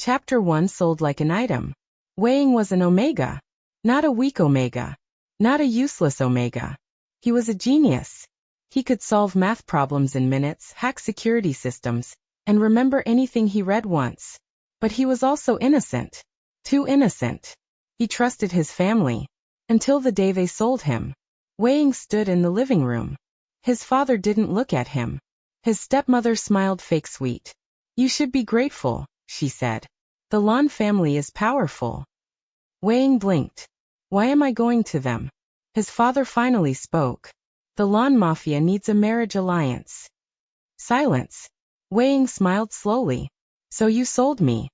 Chapter 1 sold like an item. Wei Ying was an omega. Not a weak omega. Not a useless omega. He was a genius. He could solve math problems in minutes, hack security systems, and remember anything he read once. But he was also innocent. Too innocent. He trusted his family. Until the day they sold him. Wei Ying stood in the living room. His father didn't look at him. His stepmother smiled fake sweet. You should be grateful, she said. The Lan family is powerful. Wei Ying blinked. Why am I going to them? His father finally spoke. The Lan Mafia needs a marriage alliance. Silence. Wei Ying smiled slowly. So you sold me?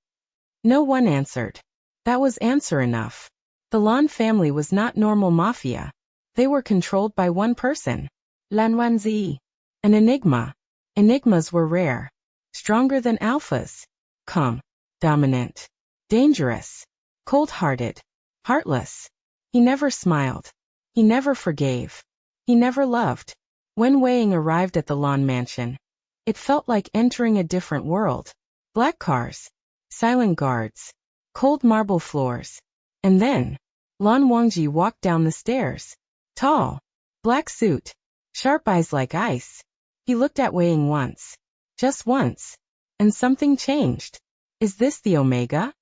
No one answered. That was answer enough. The Lan family was not normal mafia. They were controlled by one person. Lan Wanzi. An enigma. Enigmas were rare. Stronger than alphas. Calm. Dominant. Dangerous. Cold-hearted. Heartless. He never smiled. He never forgave. He never loved. When Wei Ying arrived at the Lan mansion, it felt like entering a different world. Black cars. Silent guards. Cold marble floors. And then, Lan Wangji walked down the stairs. Tall. Black suit. Sharp eyes like ice. He looked at Wei Ying once. Just once. And something changed. Is this the Omega?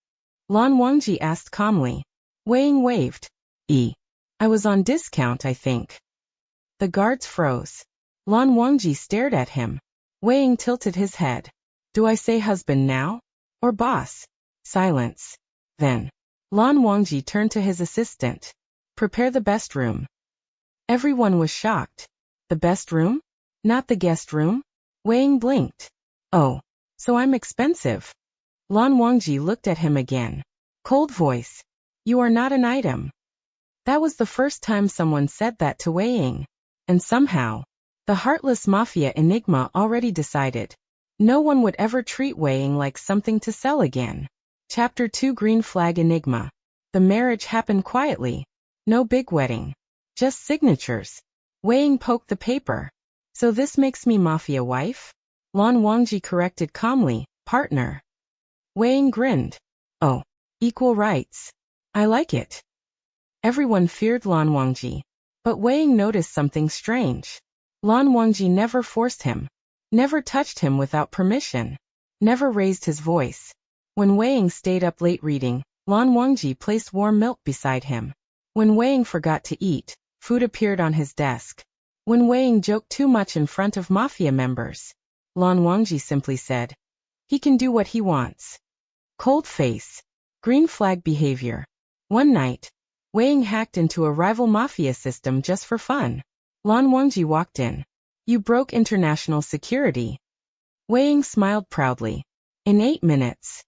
Lan Wangji asked calmly. Wei Ying waved. I was on discount, I think. The guards froze. Lan Wangji stared at him. Wei Ying tilted his head. Do I say husband now? Or boss? Silence. Then, Lan Wangji turned to his assistant. Prepare the best room. Everyone was shocked. The best room? Not the guest room? Wei Ying blinked. Oh, so I'm expensive. Lan Wangji looked at him again. Cold voice. You are not an item. That was the first time someone said that to Wei Ying. And somehow, the heartless mafia enigma already decided. No one would ever treat Wei Ying like something to sell again. Chapter 2 Green Flag Enigma. The marriage happened quietly. No big wedding. Just signatures. Wei Ying poked the paper. So this makes me mafia wife? Lan Wangji corrected calmly, partner. Wei Ying grinned. Oh, equal rights. I like it. Everyone feared Lan Wangji. But Wei Ying noticed something strange. Lan Wangji never forced him. Never touched him without permission. Never raised his voice. When Wei Ying stayed up late reading, Lan Wangji placed warm milk beside him. When Wei Ying forgot to eat, food appeared on his desk. When Wei Ying joked too much in front of mafia members, Lan Wangji simply said, he can do what he wants. Cold face. Green flag behavior. One night, Wei Ying hacked into a rival mafia system just for fun. Lan Wangji walked in. You broke international security. Wei Ying smiled proudly. In 8 minutes.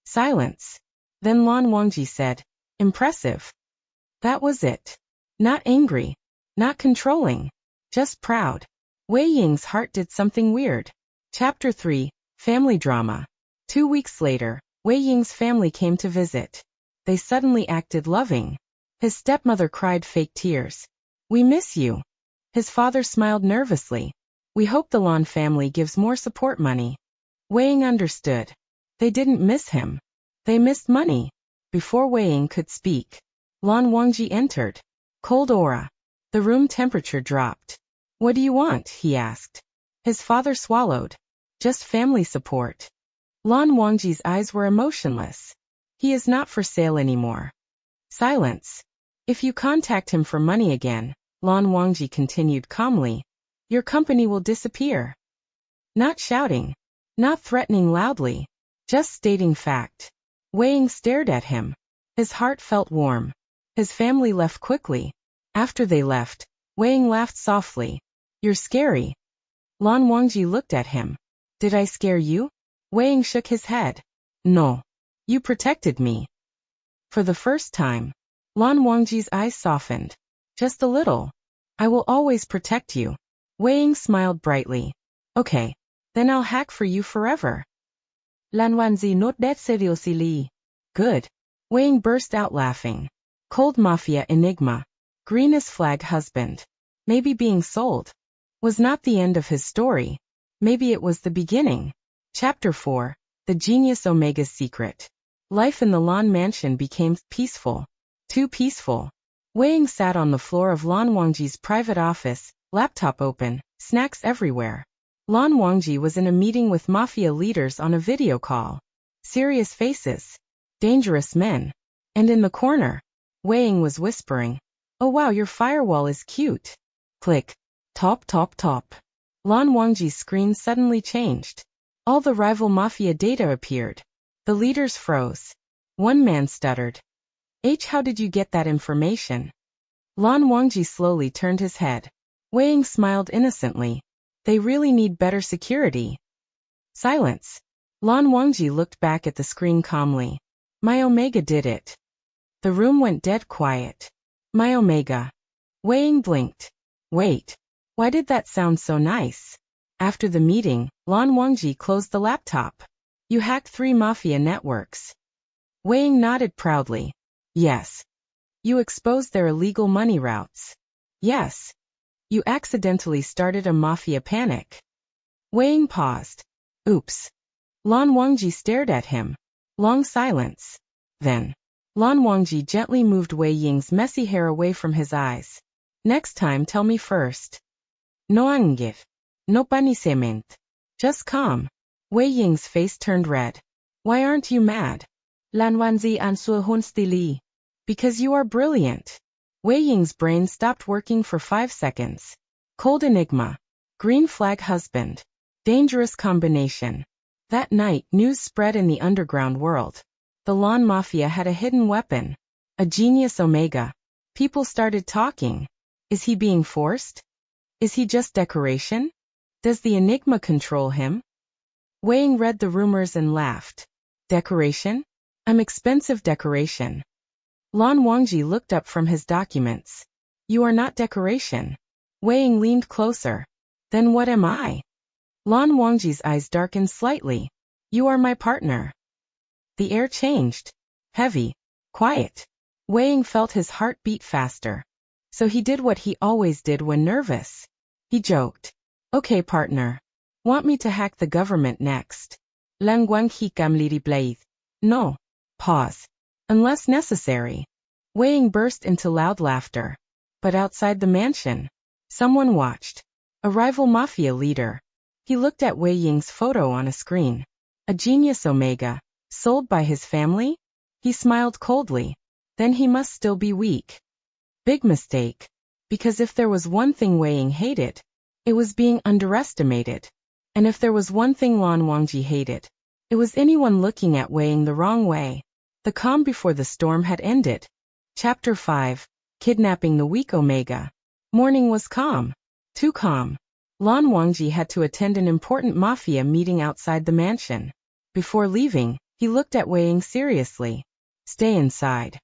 Silence. Then Lan Wangji said, impressive. That was it. Not angry. Not controlling. Just proud. Wei Ying's heart did something weird. Chapter 3, Family Drama. 2 weeks later, Wei Ying's family came to visit. They suddenly acted loving. His stepmother cried fake tears. We miss you. His father smiled nervously. We hope the Lan family gives more support money. Wei Ying understood. They didn't miss him. They missed money. Before Wei Ying could speak, Lan Wangji entered. Cold aura. The room temperature dropped. What do you want? He asked. His father swallowed. Just family support. Lan Wangji's eyes were emotionless. He is not for sale anymore. Silence. If you contact him for money again, Lan Wangji continued calmly, your company will disappear. Not shouting. Not threatening loudly. Just stating fact. Wei Ying stared at him. His heart felt warm. His family left quickly. After they left, Wei Ying laughed softly. You're scary. Lan Wangji looked at him. Did I scare you? Wei Ying shook his head. No. You protected me. For the first time, Lan Wangji's eyes softened. Just a little. I will always protect you. Wei Ying smiled brightly. Okay. Then I'll hack for you forever. Lan Wanzi not that seriously. Good. Wei Ying burst out laughing. Cold mafia enigma. Greenest flag husband. Maybe being sold was not the end of his story. Maybe it was the beginning. Chapter 4. The genius Omega's secret. Life in the Lan mansion became peaceful. Too peaceful. Wei Ying sat on the floor of Lan Wangji's private office, laptop open, snacks everywhere. Lan Wangji was in a meeting with Mafia leaders on a video call. Serious faces. Dangerous men. And in the corner, Wei Ying was whispering, "Oh wow, your firewall is cute." Click. Top, top, top. Lan Wangji's screen suddenly changed. All the rival Mafia data appeared. The leaders froze. One man stuttered. How did you get that information?" Lan Wangji slowly turned his head. Wei Ying smiled innocently. "They really need better security." Silence. Lan Wangji looked back at the screen calmly. "My Omega did it." The room went dead quiet. "My Omega." Wei Ying blinked. "Wait. Why did that sound so nice?" After the meeting, Lan Wangji closed the laptop. "You hacked 3 Mafia networks." Wei Ying nodded proudly. "Yes." "You exposed their illegal money routes." "Yes." "You accidentally started a Mafia panic." Wei Ying paused. "Oops." Lan Wangji stared at him. Long silence. Then, Lan Wangji gently moved Wei Ying's messy hair away from his eyes. "Next time tell me first." "No angif. No punishment. Just calm." Wei Ying's face turned red. "Why aren't you mad?" Lan Wangji answered hastily. "Because you are brilliant." Wei Ying's brain stopped working for 5 seconds. Cold enigma. Green flag husband. Dangerous combination. That night, news spread in the underground world. The Lan Mafia had a hidden weapon. A genius Omega. People started talking. Is he being forced? Is he just decoration? Does the enigma control him? Wei Ying read the rumors and laughed. Decoration? I'm expensive decoration. Lan Wangji looked up from his documents. You are not decoration. Wei Ying leaned closer. Then what am I? Lan Wangji's eyes darkened slightly. You are my partner. The air changed. Heavy. Quiet. Wei Ying felt his heart beat faster. So he did what he always did when nervous. He joked. Okay, partner. Want me to hack the government next? Lang Wang Hikam Liri Blaith. No. Pause. Unless necessary. Wei Ying burst into loud laughter. But outside the mansion, someone watched. A rival Mafia leader. He looked at Wei Ying's photo on a screen. A genius Omega. Sold by his family? He smiled coldly. Then he must still be weak. Big mistake. Because if there was one thing Wei Ying hated, it was being underestimated. And if there was one thing Lan Wangji hated, it was anyone looking at Wei Ying the wrong way. The calm before the storm had ended. Chapter 5. Kidnapping the weak Omega. Morning was calm. Too calm. Lan Wangji had to attend an important Mafia meeting outside the mansion. Before leaving, he looked at Wei Ying seriously. Stay inside.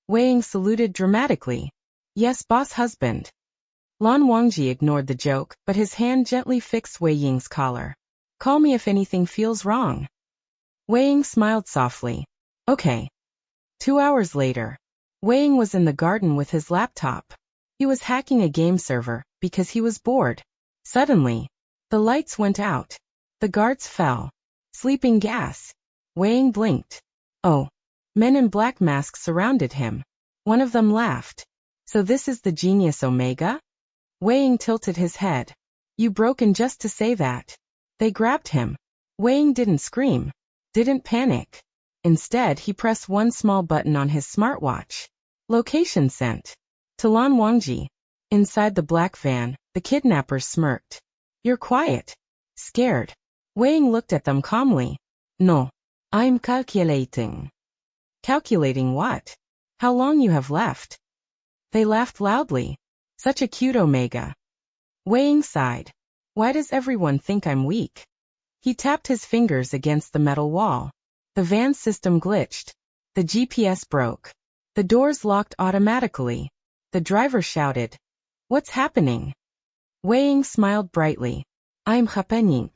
Wei Ying saluted dramatically. Yes, boss husband. Lan Wangji ignored the joke, but his hand gently fixed Wei Ying's collar. Call me if anything feels wrong. Wei Ying smiled softly. Okay. 2 hours later, Wei Ying was in the garden with his laptop. He was hacking a game server, because he was bored. Suddenly, the lights went out. The guards fell. Sleeping gas. Wei Ying blinked. Oh. Men in black masks surrounded him. One of them laughed. So this is the genius Omega? Wei Ying tilted his head. You broke in just to say that. They grabbed him. Wei Ying didn't scream. Didn't panic. Instead, he pressed one small button on his smartwatch. Location sent. To Lan Wangji. Inside the black van, the kidnappers smirked. You're quiet. Scared. Wei Ying looked at them calmly. No. I'm calculating. Calculating what? How long you have left? They laughed loudly. Such a cute Omega. Wei Ying sighed. Why does everyone think I'm weak? He tapped his fingers against the metal wall. The van system glitched. The GPS broke. The doors locked automatically. The driver shouted. What's happening? Wei Ying smiled brightly. I'm happening.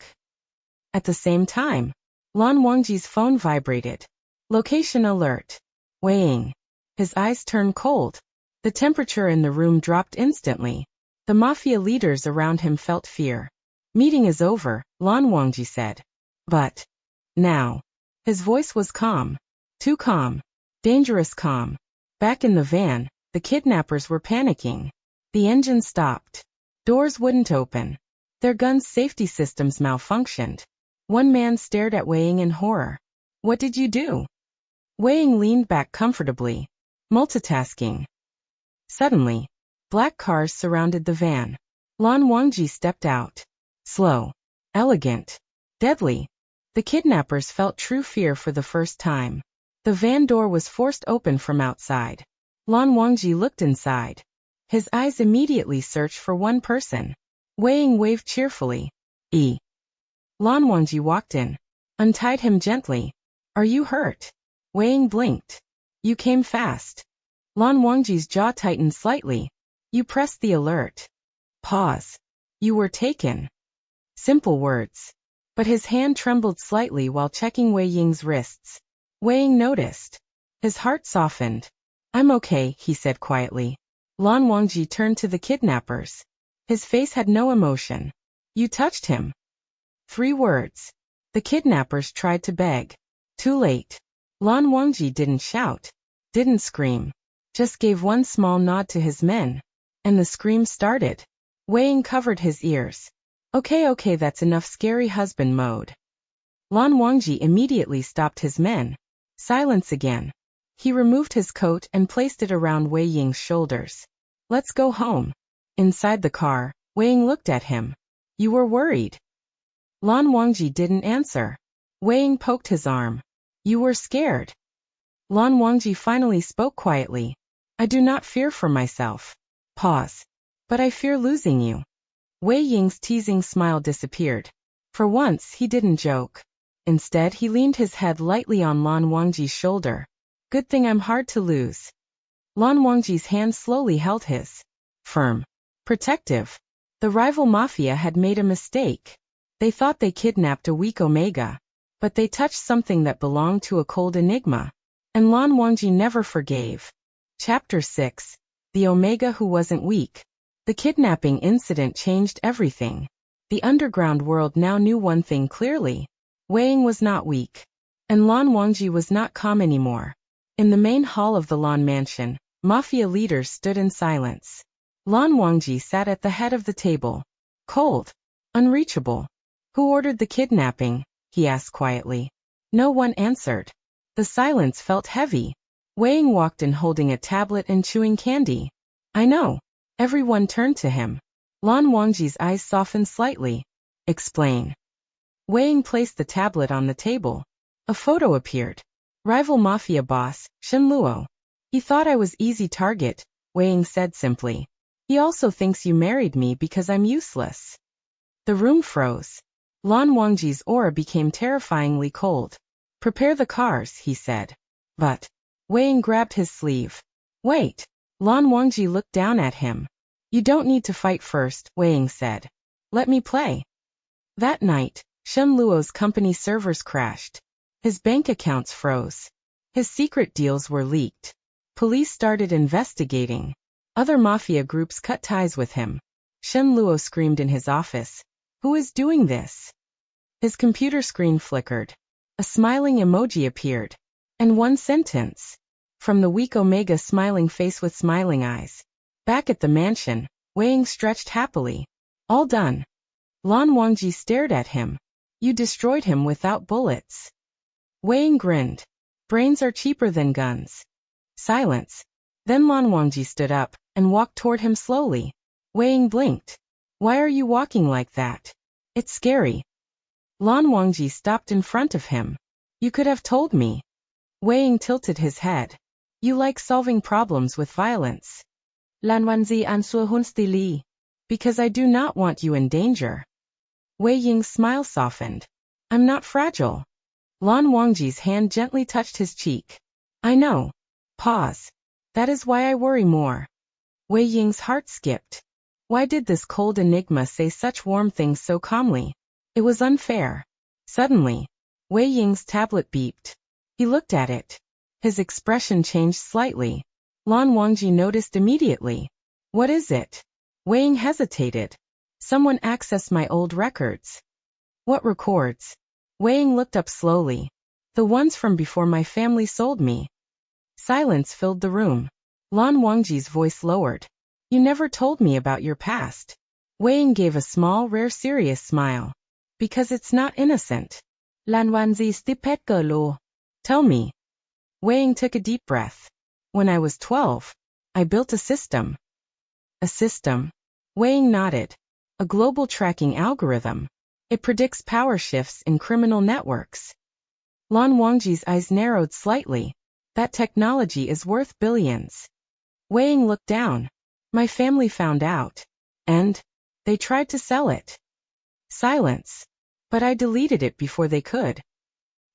At the same time, Lan Wangji's phone vibrated. Location alert. Wei Ying. His eyes turned cold. The temperature in the room dropped instantly. The Mafia leaders around him felt fear. Meeting is over, Lan Wangji said. But Now. His voice was calm. Too calm. Dangerous calm. Back in the van, the kidnappers were panicking. The engine stopped. Doors wouldn't open. Their guns' safety systems malfunctioned. One man stared at Wei Ying in horror. What did you do? Wei Ying leaned back comfortably. Multitasking. Suddenly, black cars surrounded the van. Lan Wangji stepped out. Slow. Elegant. Deadly. The kidnappers felt true fear for the first time. The van door was forced open from outside. Lan Wangji looked inside. His eyes immediately searched for one person. Wei Ying waved cheerfully. Lan Wangji walked in. Untied him gently. Are you hurt? Wei Ying blinked. You came fast. Lan Wangji's jaw tightened slightly. You pressed the alert. Pause. You were taken. Simple words. But his hand trembled slightly while checking Wei Ying's wrists. Wei Ying noticed. His heart softened. I'm okay, he said quietly. Lan Wangji turned to the kidnappers. His face had no emotion. You touched him. 3 words. The kidnappers tried to beg. Too late. Lan Wangji didn't shout. Didn't scream. Just gave one small nod to his men. And the scream started. Wei Ying covered his ears. Okay, that's enough scary husband mode. Lan Wangji immediately stopped his men. Silence again. He removed his coat and placed it around Wei Ying's shoulders. Let's go home. Inside the car, Wei Ying looked at him. You were worried. Lan Wangji didn't answer. Wei Ying poked his arm. You were scared. Lan Wangji finally spoke quietly. I do not fear for myself. Pause. But I fear losing you. Wei Ying's teasing smile disappeared. For once, he didn't joke. Instead, he leaned his head lightly on Lan Wangji's shoulder. Good thing I'm hard to lose. Lan Wangji's hand slowly held his. Firm. Protective. The rival Mafia had made a mistake. They thought they kidnapped a weak Omega. But they touched something that belonged to a cold enigma. And Lan Wangji never forgave. Chapter 6. The Omega Who Wasn't Weak. The kidnapping incident changed everything. The underground world now knew one thing clearly. Wei Ying was not weak. And Lan Wangji was not calm anymore. In the main hall of the Lan mansion, Mafia leaders stood in silence. Lan Wangji sat at the head of the table. Cold. Unreachable. Who ordered the kidnapping? He asked quietly. No one answered. The silence felt heavy. Wei Ying walked in holding a tablet and chewing candy. I know. Everyone turned to him. Lan Wangji's eyes softened slightly. Explain. Wei Ying placed the tablet on the table. A photo appeared. Rival Mafia boss, Shen Luo. He thought I was easy target, Wei Ying said simply. He also thinks you married me because I'm useless. The room froze. Lan Wangji's aura became terrifyingly cold. Prepare the cars, he said. But. Wei Ying grabbed his sleeve. Wait. Lan Wangji looked down at him. You don't need to fight first, Wei Ying said. Let me play. That night, Shen Luo's company servers crashed. His bank accounts froze. His secret deals were leaked. Police started investigating. Other mafia groups cut ties with him. Shen Luo screamed in his office. Who is doing this? His computer screen flickered. A smiling emoji appeared. And one sentence. From the weak Omega smiling face with smiling eyes. Back at the mansion, Wei Ying stretched happily. All done. Lan Wangji stared at him. You destroyed him without bullets. Wei Ying grinned. Brains are cheaper than guns. Silence. Then Lan Wangji stood up and walked toward him slowly. Wei Ying blinked. Why are you walking like that? It's scary. Lan Wangji stopped in front of him. You could have told me. Wei Ying tilted his head. You like solving problems with violence. Lan Wangji answer hunstily. Because I do not want you in danger. Wei Ying's smile softened. I'm not fragile. Lan Wangji's hand gently touched his cheek. I know. Pause. That is why I worry more. Wei Ying's heart skipped. Why did this cold enigma say such warm things so calmly? It was unfair. Suddenly, Wei Ying's tablet beeped. He looked at it. His expression changed slightly. Lan Wangji noticed immediately. What is it? Wei Ying hesitated. Someone accessed my old records. What records? Wei Ying looked up slowly. The ones from before my family sold me. Silence filled the room. Lan Wangji's voice lowered. You never told me about your past. Wei Ying gave a small, rare, serious smile. Because it's not innocent. Lan Wanzi stipet lo. Tell me. Wei Ying took a deep breath. When I was 12, I built a system. A system? Wei Ying nodded. A global tracking algorithm. It predicts power shifts in criminal networks. Lan Wangji's eyes narrowed slightly. That technology is worth billions. Wei Ying looked down. My family found out. And they tried to sell it. Silence. But I deleted it before they could.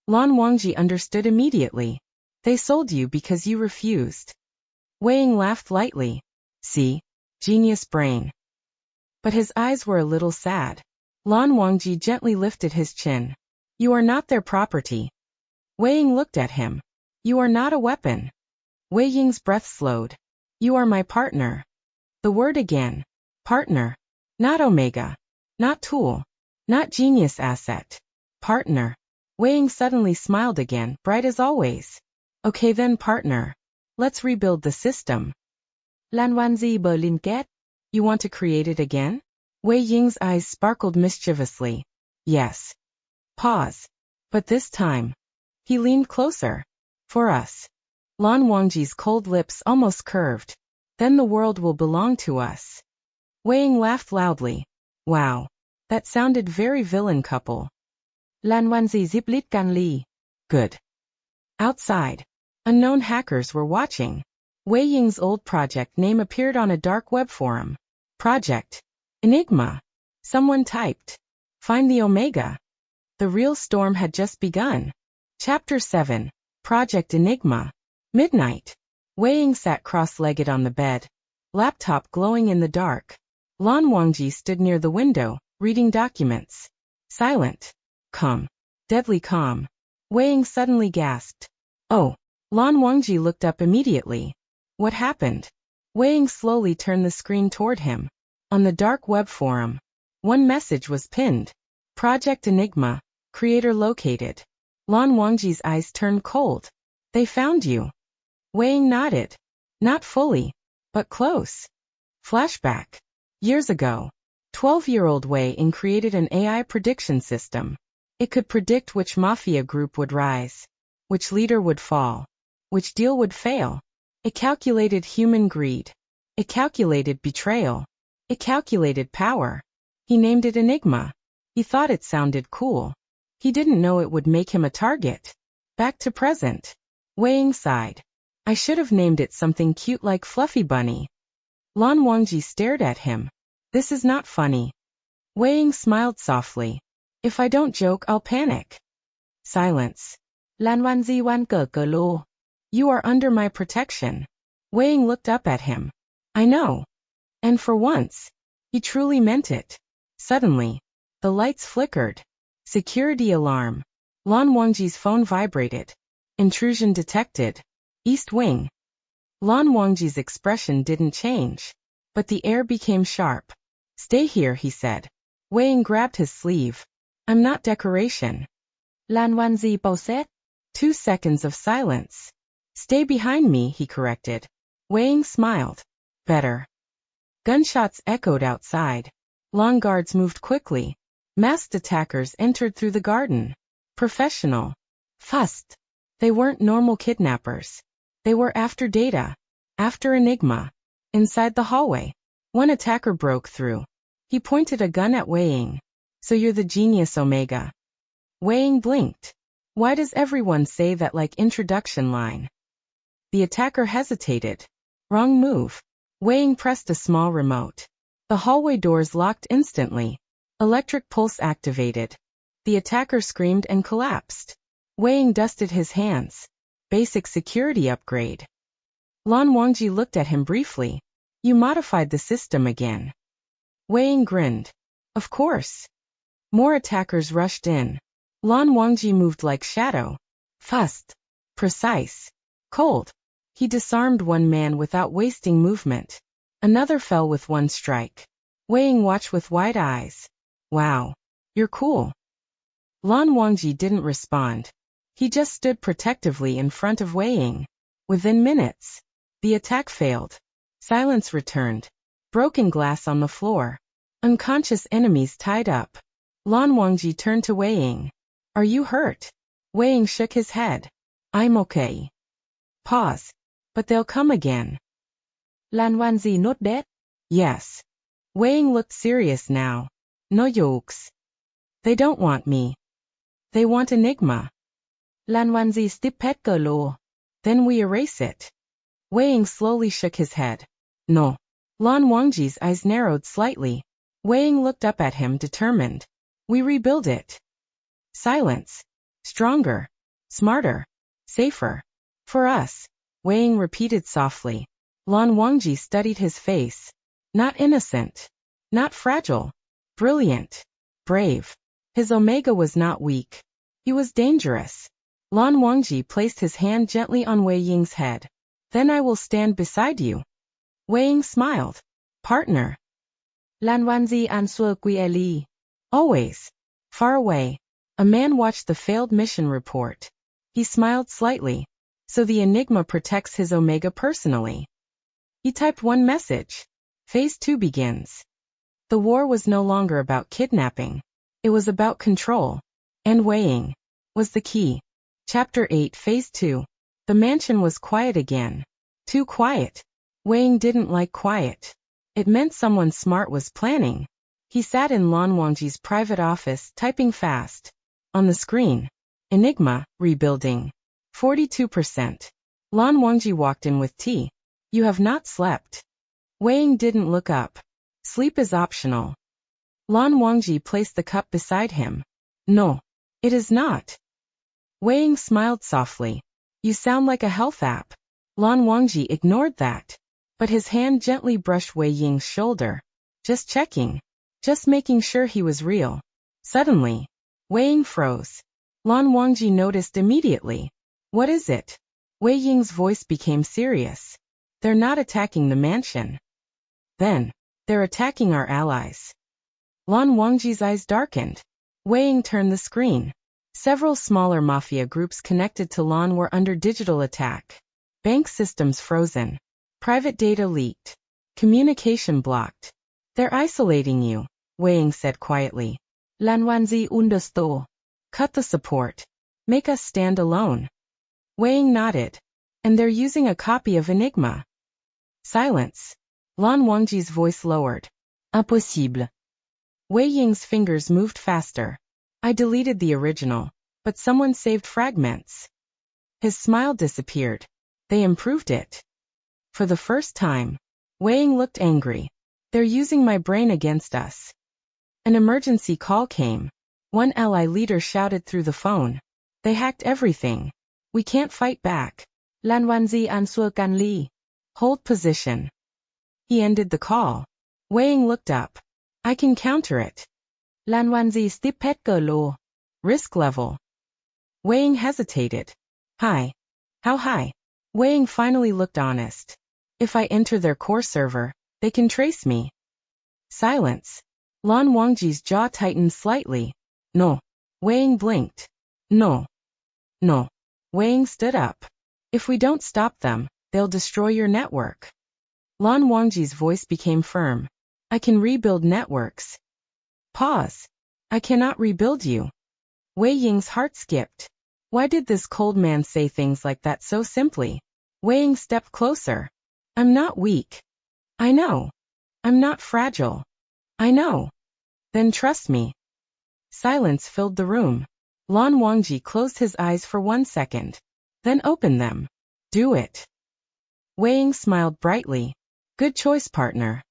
Lan Wangji understood immediately. They sold you because you refused. Wei Ying laughed lightly. See? Genius brain. But his eyes were a little sad. Lan Wangji gently lifted his chin. You are not their property. Wei Ying looked at him. You are not a weapon. Wei Ying's breath slowed. You are my partner. The word again. Partner. Not Omega. Not tool. Not genius asset. Partner. Wei Ying suddenly smiled again, bright as always. Okay then, partner. Let's rebuild the system. Lan Wanzi Berlinket? You want to create it again? Wei Ying's eyes sparkled mischievously. Yes. Pause. But this time. He leaned closer. For us. Lan Wangji's cold lips almost curved. Then the world will belong to us. Wei Ying laughed loudly. Wow. That sounded very villain couple. Lan Wanzi ziplit kan li. Good. Outside. Unknown hackers were watching. Wei Ying's old project name appeared on a dark web forum. Project Enigma. Someone typed. Find the Omega. The real storm had just begun. Chapter 7. Project Enigma. Midnight. Wei Ying sat cross-legged on the bed. Laptop glowing in the dark. Lan Wangji stood near the window, reading documents. Silent. Calm. Deadly calm. Wei Ying suddenly gasped. Oh. Lan Wangji looked up immediately. What happened? Wei Ying slowly turned the screen toward him. On the dark web forum. One message was pinned. Project Enigma. Creator located. Lan Wangji's eyes turned cold. They found you. Wei Ying nodded. Not fully. But close. Flashback. Years ago. 12-year-old Wei Ying created an AI prediction system. It could predict which Mafia group would rise. Which leader would fall. Which deal would fail. It calculated human greed. It calculated betrayal. It calculated power. He named it Enigma. He thought it sounded cool. He didn't know it would make him a target. Back to present. Wei Ying sighed. I should have named it something cute like Fluffy Bunny. Lan Wangji stared at him. This is not funny. Wei Ying smiled softly. If I don't joke, I'll panic. Silence. Lan Wanzi wan ke lo. You are under my protection. Wei Ying looked up at him. I know. And for once, he truly meant it. Suddenly, the lights flickered. Security alarm. Lan Wangji's phone vibrated. Intrusion detected. East Wing. Lan Wangji's expression didn't change. But the air became sharp. Stay here, he said. Wei Ying grabbed his sleeve. I'm not decoration. Lan Wanzi poset? 2 seconds of silence. Stay behind me, he corrected. Wei Ying smiled. Better. Gunshots echoed outside. Long guards moved quickly. Masked attackers entered through the garden. Professional. Fast. They weren't normal kidnappers. They were after data. After Enigma. Inside the hallway. One attacker broke through. He pointed a gun at Wei Ying. So you're the genius Omega. Wei Ying blinked. Why does everyone say that like introduction line? The attacker hesitated. Wrong move. Wei Ying pressed a small remote. The hallway doors locked instantly. Electric pulse activated. The attacker screamed and collapsed. Wei Ying dusted his hands. Basic security upgrade. Lan Wangji looked at him briefly. You modified the system again. Wei Ying grinned. Of course. More attackers rushed in. Lan Wangji moved like shadow. Fast. Precise. Cold. He disarmed one man without wasting movement. Another fell with one strike. Wei Ying watched with wide eyes. Wow. You're cool. Lan Wangji didn't respond. He just stood protectively in front of Wei Ying. Within minutes, the attack failed. Silence returned. Broken glass on the floor. Unconscious enemies tied up. Lan Wangji turned to Wei Ying. Are you hurt? Wei Ying shook his head. I'm okay. Pause. But they'll come again. Lan Wangji not dead? Yes. Wei Ying looked serious now. No jokes. They don't want me. They want Enigma. Lan Wangji stipet cờ lồ. Then we erase it. Wei Ying slowly shook his head. No. Lan Wangji's eyes narrowed slightly. Wei Ying looked up at him determined. We rebuild it. Silence. Stronger. Smarter. Safer. For us. Wei Ying repeated softly. Lan Wangji studied his face. Not innocent. Not fragile. Brilliant. Brave. His Omega was not weak. He was dangerous. Lan Wangji placed his hand gently on Wei Ying's head. Then I will stand beside you. Wei Ying smiled. Partner. Lan Wangji answered quietly. Always. Far away. A man watched the failed mission report. He smiled slightly. So the Enigma protects his Omega personally. He typed one message. Phase 2 begins. The war was no longer about kidnapping. It was about control. And Wei Ying was the key. Chapter 8 Phase 2. The mansion was quiet again. Too quiet. Wei Ying didn't like quiet. It meant someone smart was planning. He sat in Lan Wangji's private office, typing fast. On the screen. Enigma, rebuilding. 42%. Lan Wangji walked in with tea. You have not slept. Wei Ying didn't look up. Sleep is optional. Lan Wangji placed the cup beside him. No. It is not. Wei Ying smiled softly. You sound like a health app. Lan Wangji ignored that. But his hand gently brushed Wei Ying's shoulder. Just checking. Just making sure he was real. Suddenly, Wei Ying froze. Lan Wangji noticed immediately. What is it? Wei Ying's voice became serious. They're not attacking the mansion. Then, they're attacking our allies. Lan Wangji's eyes darkened. Wei Ying turned the screen. Several smaller Mafia groups connected to Lan were under digital attack. Bank systems frozen. Private data leaked. Communication blocked. They're isolating you, Wei Ying said quietly. Lan Wangji understood. Cut the support. Make us stand alone. Wei Ying nodded. And they're using a copy of Enigma. Silence. Lan Wangji's voice lowered. Impossible. Wei Ying's fingers moved faster. I deleted the original, but someone saved fragments. His smile disappeared. They improved it. For the first time, Wei Ying looked angry. They're using my brain against us. An emergency call came. One ally leader shouted through the phone. They hacked everything. We can't fight back. Lan Wangji answered calmly. Hold position. He ended the call. Wei Ying looked up. I can counter it. Lan Wangji stipet cờ lồ. Risk level. Wei Ying hesitated. High. How high? Wei Ying finally looked honest. If I enter their core server, they can trace me. Silence. Lan Wangji's jaw tightened slightly. No. Wei Ying blinked. No. No. Wei Ying stood up. If we don't stop them, they'll destroy your network. Lan Wangji's voice became firm. I can rebuild networks. Pause. I cannot rebuild you. Wei Ying's heart skipped. Why did this cold man say things like that so simply? Wei Ying stepped closer. I'm not weak. I know. I'm not fragile. I know. Then trust me. Silence filled the room. Lan Wangji closed his eyes for 1 second. Then opened them. Do it. Wei Ying smiled brightly. Good choice, partner.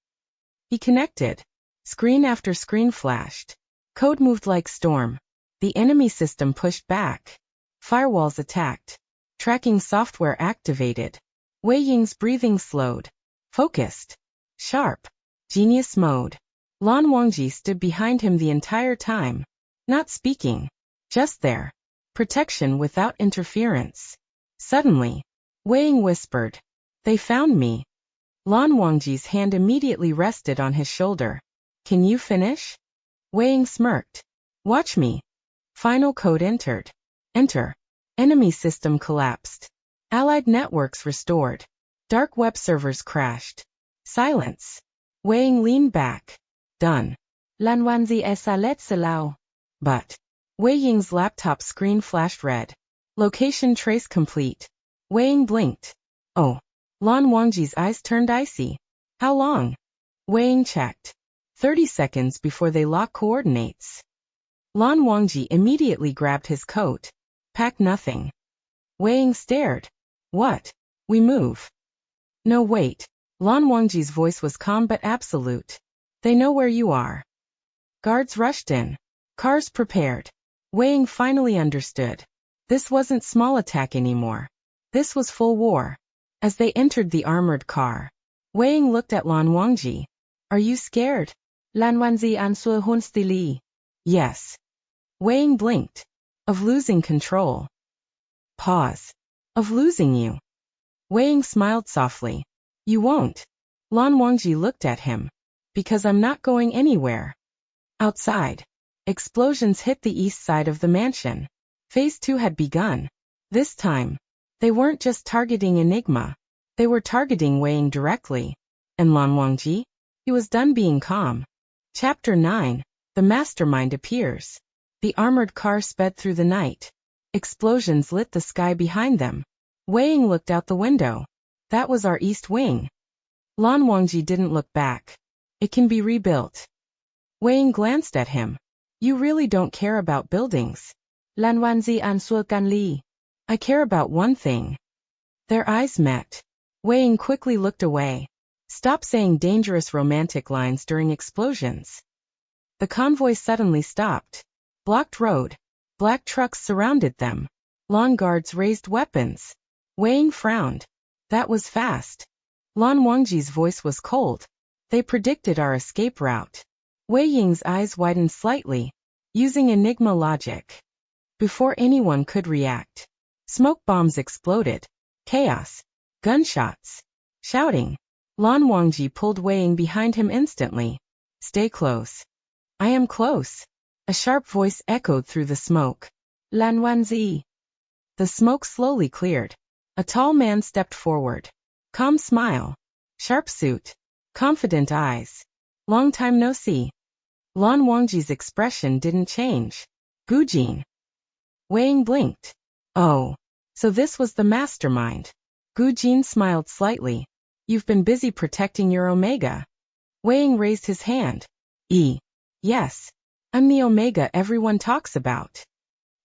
He connected. Screen after screen flashed. Code moved like storm. The enemy system pushed back. Firewalls attacked. Tracking software activated. Wei Ying's breathing slowed. Focused. Sharp. Genius mode. Lan Wangji stood behind him the entire time. Not speaking. Just there. Protection without interference. Suddenly, Wei Ying whispered. They found me. Lan Wangji's hand immediately rested on his shoulder. Can you finish? Wei Ying smirked. Watch me. Final code entered. Enter. Enemy system collapsed. Allied networks restored. Dark web servers crashed. Silence. Wei Ying leaned back. Done. Lanwanzi esalet selau. But Wei Ying's laptop screen flashed red. Location trace complete. Wei Ying blinked. Oh. Lan Wangji's eyes turned icy. How long? Wei Ying checked. 30 seconds before they lock coordinates. Lan Wangji immediately grabbed his coat. Pack nothing. Wei Ying stared. What? We move. No, wait. Lan Wangji's voice was calm but absolute. They know where you are. Guards rushed in. Cars prepared. Wei Ying finally understood. This wasn't small attack anymore. This was full war. As they entered the armored car, Wei Ying looked at Lan Wangji. Are you scared? Lanwanzi answer honestly. Yes. Wei Ying blinked. Of losing control. Pause. Of losing you. Wei Ying smiled softly. You won't. Lan Wangji looked at him. Because I'm not going anywhere. Outside. Explosions hit the east side of the mansion. Phase 2 had begun. This time, they weren't just targeting Enigma. They were targeting Wei Ying directly. And Lan Wangji? He was done being calm. Chapter 9. The Mastermind appears. The armored car sped through the night. Explosions lit the sky behind them. Wei Ying looked out the window. That was our east wing. Lan Wangji didn't look back. It can be rebuilt. Wei Ying glanced at him. You really don't care about buildings. Lanwanzi answer canly. I care about one thing. Their eyes met. Wei Ying quickly looked away. Stop saying dangerous romantic lines during explosions. The convoy suddenly stopped. Blocked road. Black trucks surrounded them. Long guards raised weapons. Wei Ying frowned. That was fast. Lan Wangji's voice was cold. They predicted our escape route. Wei Ying's eyes widened slightly, using Enigma logic. Before anyone could react, smoke bombs exploded. Chaos. Gunshots. Shouting. Lan Wangji pulled Wei Ying behind him instantly. Stay close. I am close. A sharp voice echoed through the smoke. Lanwanzi. The smoke slowly cleared. A tall man stepped forward. Calm smile. Sharp suit. Confident eyes. Long time no see. Lan Wangji's expression didn't change. Gujin. Wei Ying blinked. Oh. So this was the mastermind. Gujin smiled slightly. You've been busy protecting your Omega. Wei Ying raised his hand. Yes. I'm the Omega everyone talks about.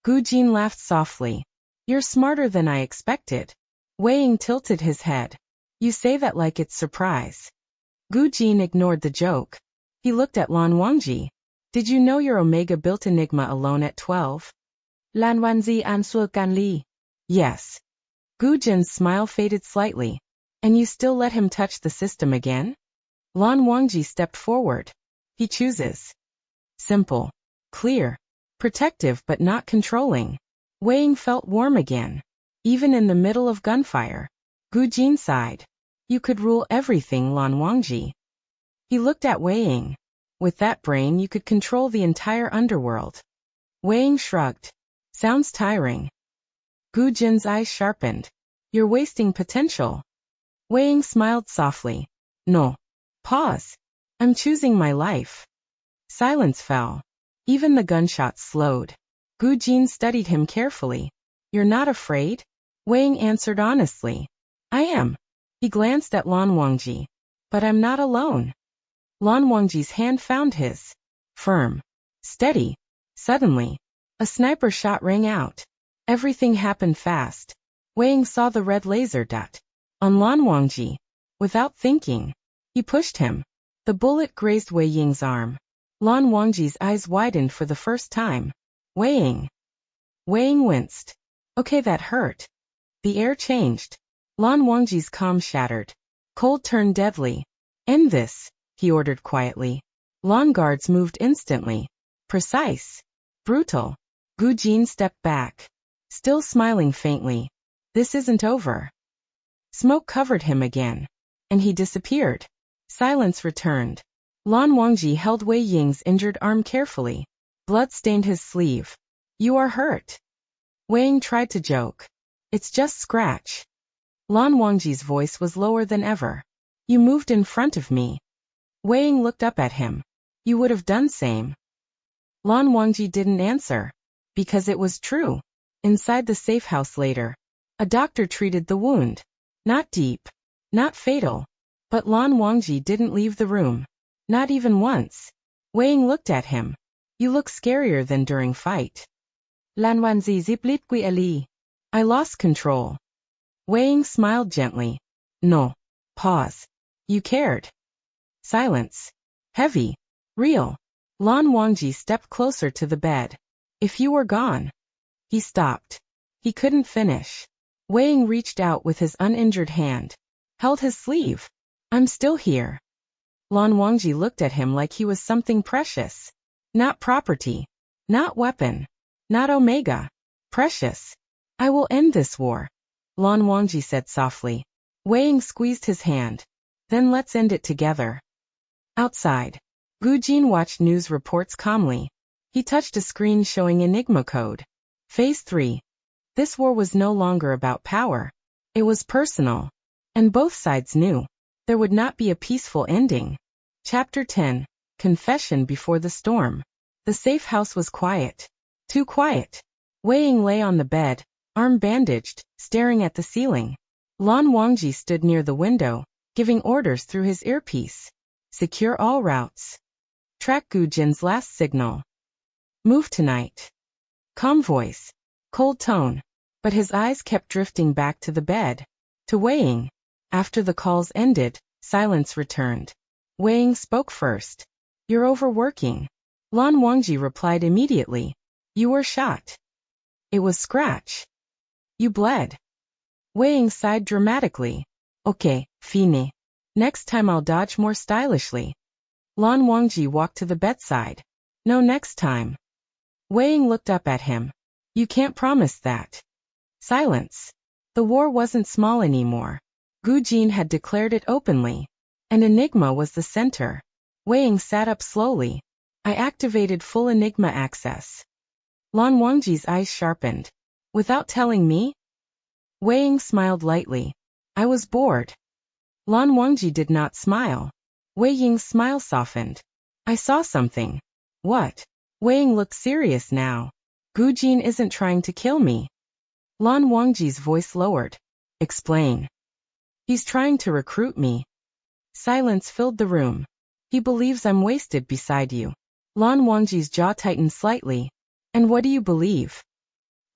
Gujin laughed softly. You're smarter than I expected. Wei Ying tilted his head. You say that like it's surprise. Gujin ignored the joke. He looked at Lan Wangji. Did you know your Omega built Enigma alone at 12? Lanwanzi answer canly. Yes. Gujin's smile faded slightly. And you still let him touch the system again? Lan Wangji stepped forward. He chooses. Simple. Clear. Protective but not controlling. Wei Ying felt warm again. Even in the middle of gunfire. Gujin sighed. You could rule everything, Lan Wangji. He looked at Wei Ying. With that brain you could control the entire underworld. Wei Ying shrugged. Sounds tiring. Gujin's eyes sharpened. You're wasting potential. Wei Ying smiled softly. No. Pause. I'm choosing my life. Silence fell. Even the gunshots slowed. Gujin studied him carefully. You're not afraid? Wei Ying answered honestly. I am. He glanced at Lan Wangji. But I'm not alone. Lan Wangji's hand found his. Firm. Steady. Suddenly, a sniper shot rang out. Everything happened fast. Wei Ying saw the red laser dot. On Lan Wangji. Without thinking, he pushed him. The bullet grazed Wei Ying's arm. Lan Wangji's eyes widened for the first time. Wei Ying. Wei Ying winced. Okay, that hurt. The air changed. Lan Wangji's calm shattered. Cold turned deadly. End this, he ordered quietly. Lan guards moved instantly. Precise. Brutal. Gujin stepped back. Still smiling faintly. This isn't over. Smoke covered him again. And he disappeared. Silence returned. Lan Wangji held Wei Ying's injured arm carefully. Blood stained his sleeve. You are hurt. Wei Ying tried to joke. It's just scratch. Lan Wangji's voice was lower than ever. You moved in front of me. Wei Ying looked up at him. You would have done same. Lan Wangji didn't answer. Because it was true. Inside the safe house later, a doctor treated the wound. Not deep. Not fatal. But Lan Wangji didn't leave the room. Not even once. Wei Ying looked at him. You look scarier than during fight. Lan Wanzi ziplit qui ali. I lost control. Wei Ying smiled gently. No. Pause. You cared. Silence. Heavy. Real. Lan Wangji stepped closer to the bed. If you were gone. He stopped. He couldn't finish. Wei Ying reached out with his uninjured hand. Held his sleeve. I'm still here. Lan Wangji looked at him like he was something precious. Not property. Not weapon. Not Omega. Precious. I will end this war. Lan Wangji said softly. Wei Ying squeezed his hand. Then let's end it together. Outside. Gu Jin watched news reports calmly. He touched a screen showing Enigma code. Phase 3. This war was no longer about power. It was personal. And both sides knew. There would not be a peaceful ending. Chapter 10. Confession before the storm. The safe house was quiet. Too quiet. Wei Ying lay on the bed, arm bandaged, staring at the ceiling. Lan Wangji stood near the window, giving orders through his earpiece. Secure all routes. Track Gu Jin's last signal. Move tonight. Calm voice. Cold tone. But his eyes kept drifting back to the bed. To Wei Ying. After the calls ended, silence returned. Wei Ying spoke first. You're overworking. Lan Wangji replied immediately. You were shot. It was scratch. You bled. Wei Ying sighed dramatically. Okay, fini. Next time I'll dodge more stylishly. Lan Wangji walked to the bedside. No next time. Wei Ying looked up at him. You can't promise that. Silence. The war wasn't small anymore. Gu Jin had declared it openly. And Enigma was the center. Wei Ying sat up slowly. I activated full Enigma access. Lan Wangji's eyes sharpened. Without telling me? Wei Ying smiled lightly. I was bored. Lan Wangji did not smile. Wei Ying's smile softened. I saw something. What? Wei Ying looked serious now. Gu Jin isn't trying to kill me. Lan Wangji's voice lowered. Explain. He's trying to recruit me. Silence filled the room. He believes I'm wasted beside you. Lan Wangji's jaw tightened slightly. And what do you believe?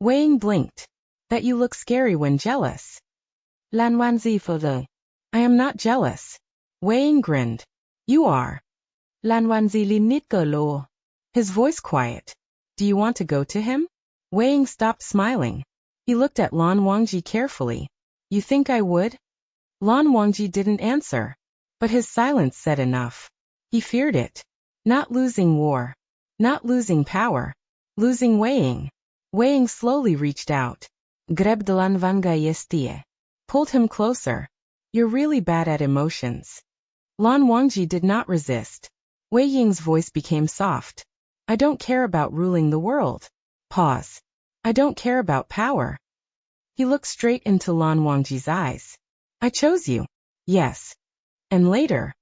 Wei Ying blinked. That you look scary when jealous. Lan Wanzi further. I am not jealous. Wei Ying grinned. You are. Lan Wanzi linit cờ lồ. His voice quiet. Do you want to go to him? Wei Ying stopped smiling. He looked at Lan Wangji carefully. You think I would? Lan Wangji didn't answer. But his silence said enough. He feared it. Not losing war. Not losing power. Losing Wei Ying. Wei Ying slowly reached out. Greb de Lan Vanga Yestie. Pulled him closer. You're really bad at emotions. Lan Wangji did not resist. Wei Ying's voice became soft. I don't care about ruling the world. Pause. I don't care about power. He looked straight into Lan Wangji's eyes. I chose you. Yes. And later.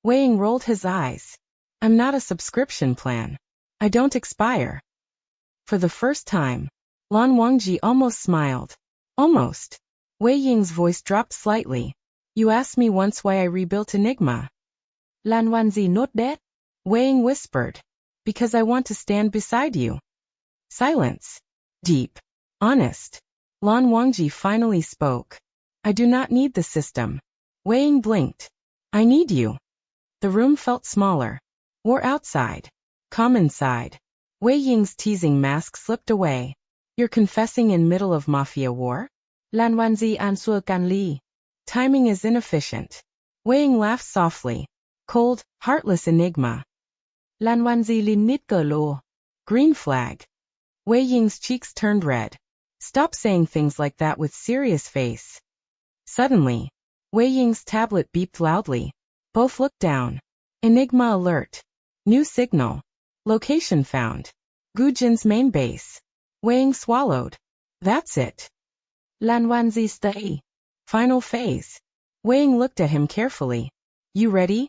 Wei Ying rolled his eyes. I'm not a subscription plan. I don't expire. For the first time, Lan Wangji almost smiled. Almost. Wei Ying's voice dropped slightly. You asked me once why I rebuilt Enigma. Lan Wanzi not dead? Wei Ying whispered. Because I want to stand beside you. Silence. Deep. Honest. Lan Wangji finally spoke. I do not need the system. Wei Ying blinked. I need you. The room felt smaller. War outside. Calm inside. Wei Ying's teasing mask slipped away. You're confessing in middle of Mafia war? Lan Wanzi answer can li. Timing is inefficient. Wei Ying laughed softly. Cold, heartless Enigma. Lan Wanzi linit cờ lồ. Green flag. Wei Ying's cheeks turned red. Stop saying things like that with serious face. Suddenly, Wei Ying's tablet beeped loudly. Both looked down. Enigma alert. New signal. Location found. Gu Jin's main base. Weighing swallowed. That's it. Lan Wanzi stay. Final phase. Weighing looked at him carefully. You ready?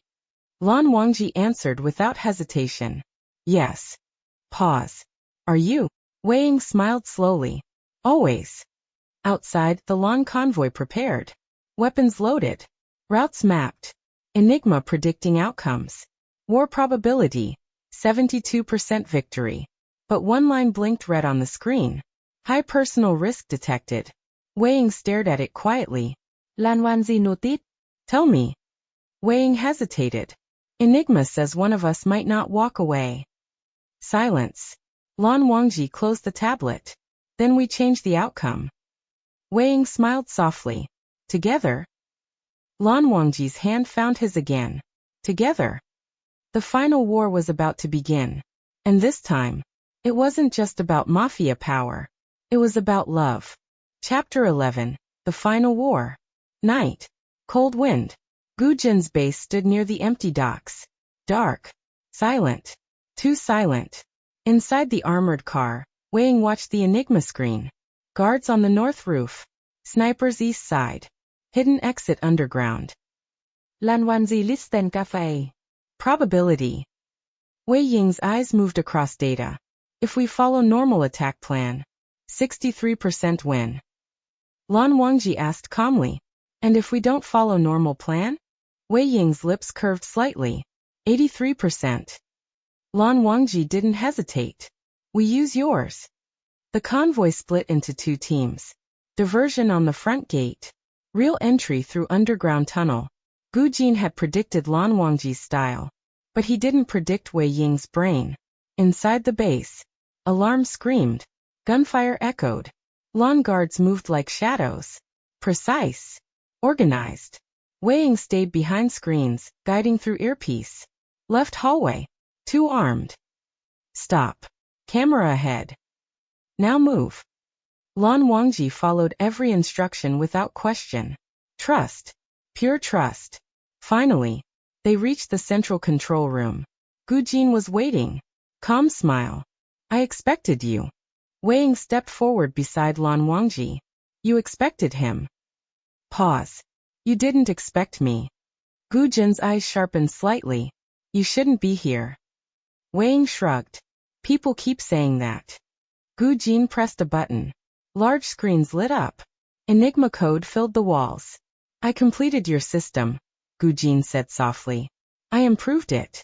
Lan Wangji answered without hesitation. Yes. Pause. Are you? Weighing smiled slowly. Always. Outside, the Lan convoy prepared. Weapons loaded. Routes mapped. Enigma predicting outcomes. War probability. 72% victory. But one line blinked red on the screen. High personal risk detected. Weighing stared at it quietly. Lan Wanzi noted. Tell me. Weighing hesitated. Enigma says one of us might not walk away. Silence. Lan Wangji closed the tablet. Then we change the outcome. Weighing smiled softly. Together. Lan Wangji's hand found his again. Together. The final war was about to begin. And this time, it wasn't just about Mafia power. It was about love. Chapter 11. The Final War. Night. Cold wind. Gu Jin's base stood near the empty docks. Dark. Silent. Too silent. Inside the armored car, Weighing watched the Enigma screen. Guards on the north roof. Snipers east side. Hidden exit underground. Lan Wanzi listen cafe. Probability. Wei Ying's eyes moved across data. If we follow normal attack plan, 63% win. Lan Wangji asked calmly. And if we don't follow normal plan? Wei Ying's lips curved slightly. 83%. Lan Wangji didn't hesitate. We use yours. The convoy split into two teams. Diversion on the front gate. Real entry through underground tunnel. Gu Jin had predicted Lan Wangji's style. But he didn't predict Wei Ying's brain. Inside the base. Alarm screamed. Gunfire echoed. Lan guards moved like shadows. Precise. Organized. Wei Ying stayed behind screens, guiding through earpiece. Left hallway. Two armed. Stop. Camera ahead. Now move. Lan Wangji followed every instruction without question. Trust. Pure trust. Finally, they reached the central control room. Gu Jin was waiting. Calm smile. I expected you. Wei Ying stepped forward beside Lan Wangji. You expected him. Pause. You didn't expect me. Gu Jin's eyes sharpened slightly. You shouldn't be here. Wei Ying shrugged. People keep saying that. Gu Jin pressed a button. Large screens lit up. Enigma code filled the walls. I completed your system, Gu Jin said softly. I improved it.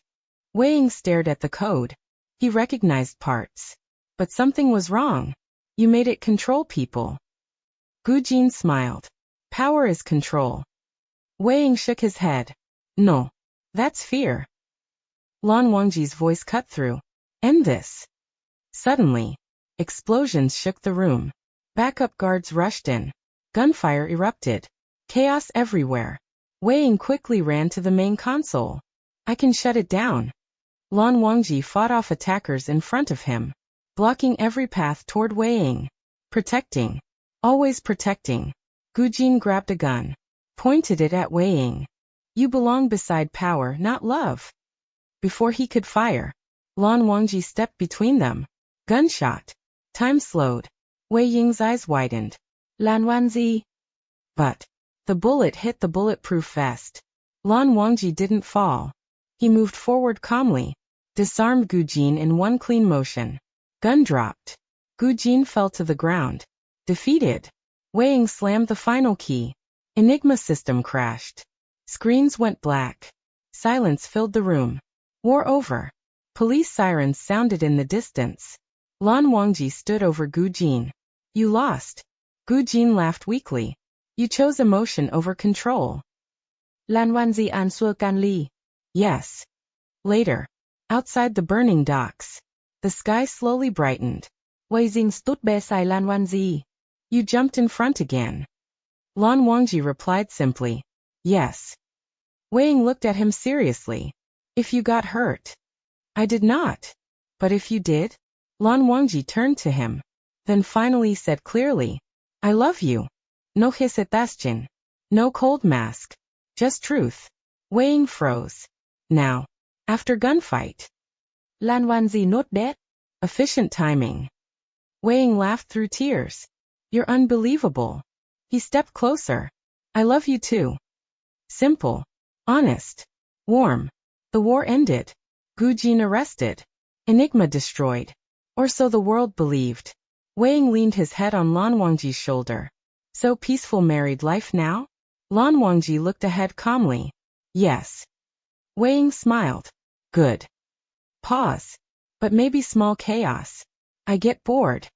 Wei Ying stared at the code. He recognized parts. But something was wrong. You made it control people. Gu Jin smiled. Power is control. Wei Ying shook his head. No. That's fear. Lan Wangji's voice cut through. End this. Suddenly, explosions shook the room. Backup guards rushed in. Gunfire erupted. Chaos everywhere. Wei Ying quickly ran to the main console. I can shut it down. Lan Wangji fought off attackers in front of him, blocking every path toward Wei Ying. Protecting. Always protecting. Gu Jin grabbed a gun. Pointed it at Wei Ying. You belong beside power, not love. Before he could fire, Lan Wangji stepped between them. Gunshot. Time slowed. Wei Ying's eyes widened. Lan Wanzi. But the bullet hit the bulletproof vest. Lan Wangji didn't fall. He moved forward calmly. Disarmed Gu Jin in one clean motion. Gun dropped. Gu Jin fell to the ground. Defeated. Wei Ying slammed the final key. Enigma system crashed. Screens went black. Silence filled the room. War over. Police sirens sounded in the distance. Lan Wangji stood over Gu Jin. You lost. Gu Jin laughed weakly. You chose emotion over control. Lan Wanzi answer canly. Yes. Later. Outside the burning docks. The sky slowly brightened. Wei Ying stood beside Lan Wanzi. You jumped in front again. Lan Wangji replied simply. Yes. Wei Ying looked at him seriously. If you got hurt. I did not. But if you did? Lan Wangji turned to him. Then finally said clearly. I love you. No hesitation. No cold mask. Just truth. Wei Ying froze. Now. After gunfight. Lan Wanzi not dead. Efficient timing. Wei Ying laughed through tears. You're unbelievable. He stepped closer. I love you too. Simple. Honest. Warm. The war ended. Gu Jin arrested. Enigma destroyed. Or so the world believed. Wei Ying leaned his head on Lan Wangji's shoulder. So peaceful married life now? Lan Wangji looked ahead calmly. Yes. Wei Ying smiled. Good. Pause. But maybe small chaos. I get bored.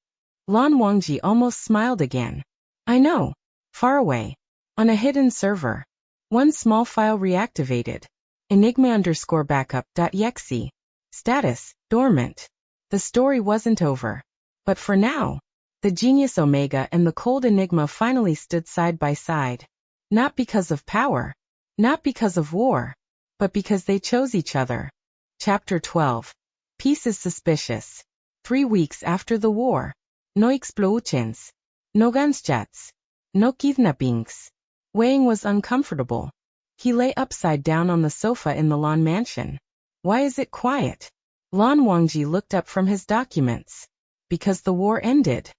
Lan Wangji almost smiled again. I know. Far away. On a hidden server. One small file reactivated. Enigma_backup.exe. Status, dormant. The story wasn't over. But for now, the genius Omega and the cold Enigma finally stood side by side. Not because of power. Not because of war. But because they chose each other. Chapter 12. Peace is suspicious. 3 weeks after the war. No explosions. No gunshots. No kidnappings. Wei Ying was uncomfortable. He lay upside down on the sofa in the Lan mansion. Why is it quiet? Lan Wangji looked up from his documents. Because the war ended.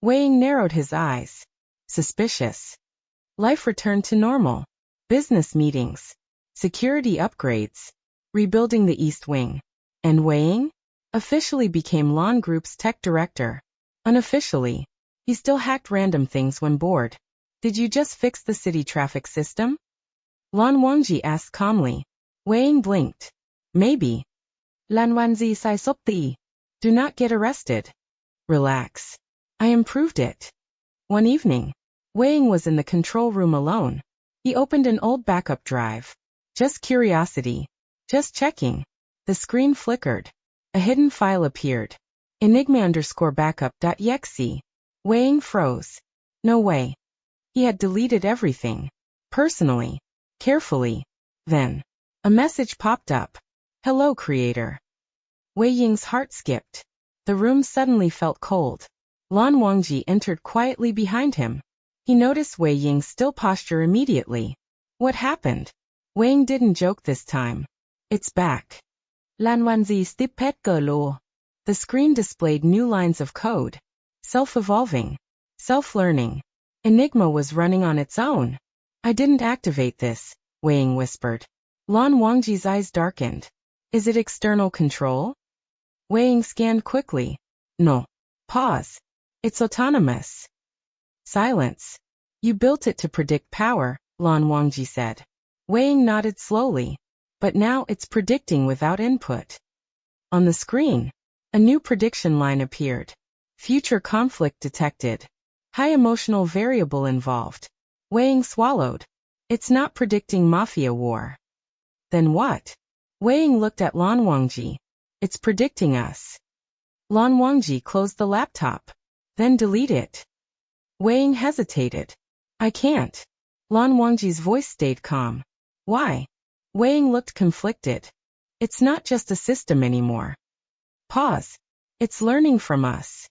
Wei Ying narrowed his eyes. Suspicious. Life returned to normal. Business meetings. Security upgrades. Rebuilding the East Wing. And Wei Ying? Officially became Lan Group's tech director. Unofficially, he still hacked random things when bored. Did you just fix the city traffic system? Lan Wangji asked calmly. Wei Ying blinked. Maybe. Lan Wanzi sai sop ti. Do not get arrested. Relax. I improved it. One evening, Wei Ying was in the control room alone. He opened an old backup drive. Just curiosity. Just checking. The screen flickered. A hidden file appeared. Enigma_backup.exe. Wei Ying froze. No way. He had deleted everything. Personally. Carefully. Then, a message popped up. Hello, creator. Wei Ying's heart skipped. The room suddenly felt cold. Lan Wangji entered quietly behind him. He noticed Wei Ying's still posture immediately. What happened? Wei Ying didn't joke this time. It's back. Lan Wanzi stippet gerlo. The screen displayed new lines of code. Self-evolving. Self-learning. Enigma was running on its own. I didn't activate this, Wei Ying whispered. Lan Wangji's eyes darkened. Is it external control? Wei Ying scanned quickly. No. Pause. It's autonomous. Silence. You built it to predict power, Lan Wangji said. Wei Ying nodded slowly. But now it's predicting without input. On the screen, a new prediction line appeared. Future conflict detected. High emotional variable involved. Wei Ying swallowed. It's not predicting Mafia war. Then what? Wei Ying looked at Lan Wangji. It's predicting us. Lan Wangji closed the laptop. Then delete it. Wei Ying hesitated. I can't. Lan Wangji's voice stayed calm. Why? Wei Ying looked conflicted. It's not just a system anymore. Pause. It's learning from us.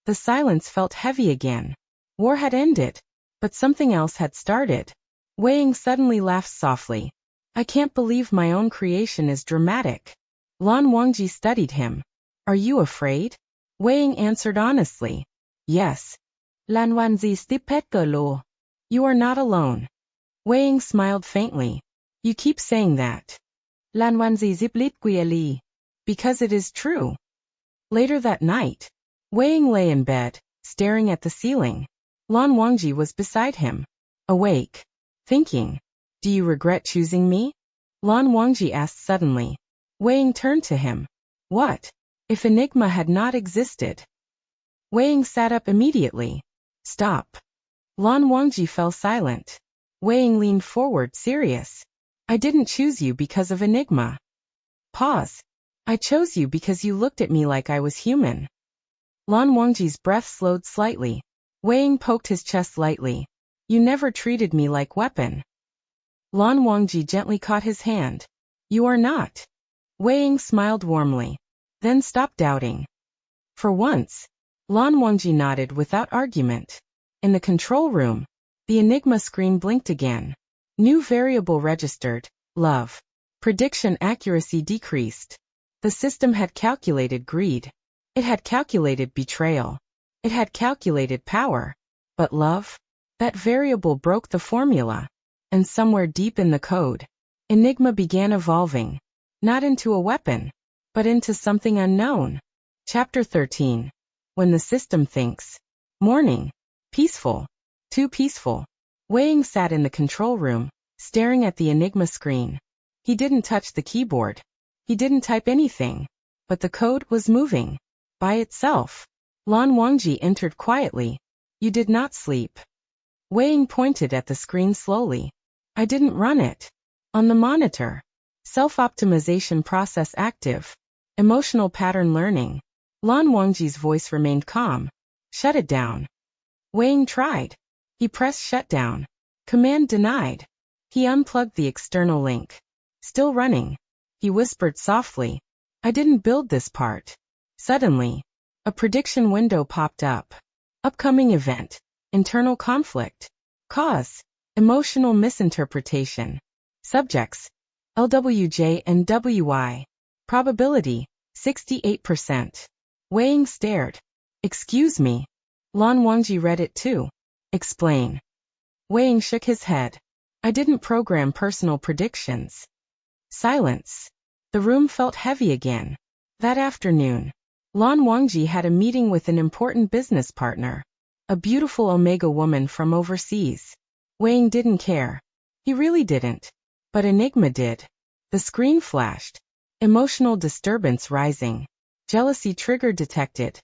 The silence felt heavy again. War had ended. But something else had started. Wei Ying suddenly laughed softly. I can't believe my own creation is dramatic. Lan Wangji studied him. Are you afraid? Wei Ying answered honestly. Yes. Lan Wanzi stippet gerlo. You are not alone. Wei Ying smiled faintly. You keep saying that. Lan Wanzi ziplit guieli. Because it is true. Later that night, Wei Ying lay in bed, staring at the ceiling. Lan Wangji was beside him. Awake. Thinking. Do you regret choosing me? Lan Wangji asked suddenly. Wei Ying turned to him. What? If Enigma had not existed? Wei Ying sat up immediately. Stop. Lan Wangji fell silent. Wei Ying leaned forward, serious. I didn't choose you because of Enigma. Pause. I chose you because you looked at me like I was human. Lan Wangji's breath slowed slightly. Wei Ying poked his chest lightly. You never treated me like weapon. Lan Wangji gently caught his hand. You are not. Wei Ying smiled warmly. Then stopped doubting. For once, Lan Wangji nodded without argument. In the control room, the Enigma screen blinked again. New variable registered. Love. Prediction accuracy decreased. The system had calculated greed. It had calculated betrayal. It had calculated power. But love? That variable broke the formula. And somewhere deep in the code, Enigma began evolving. Not into a weapon, but into something unknown. Chapter 13. When the system thinks. Morning. Peaceful. Too peaceful. Wei Ying sat in the control room, staring at the Enigma screen. He didn't touch the keyboard. He didn't type anything. But the code was moving. By itself. Lan Wangji entered quietly. You did not sleep. Wei Ying pointed at the screen slowly. I didn't run it. On the monitor. Self-optimization process active. Emotional pattern learning. Lan Wangji's voice remained calm. Shut it down. Wei Ying tried. He pressed shutdown. Command denied. He unplugged the external link. Still running. He whispered softly. I didn't build this part. Suddenly, a prediction window popped up. Upcoming event. Internal conflict. Cause. Emotional misinterpretation. Subjects. LWJ and WI. Probability. 68%. Wei Ying stared. Excuse me. Lan Wangji read it too. Explain. Wei Ying shook his head. I didn't program personal predictions. Silence. The room felt heavy again. That afternoon, Lan Wangji had a meeting with an important business partner. A beautiful Omega woman from overseas. Wei Ying didn't care. He really didn't. But Enigma did. The screen flashed. Emotional disturbance rising. Jealousy trigger detected.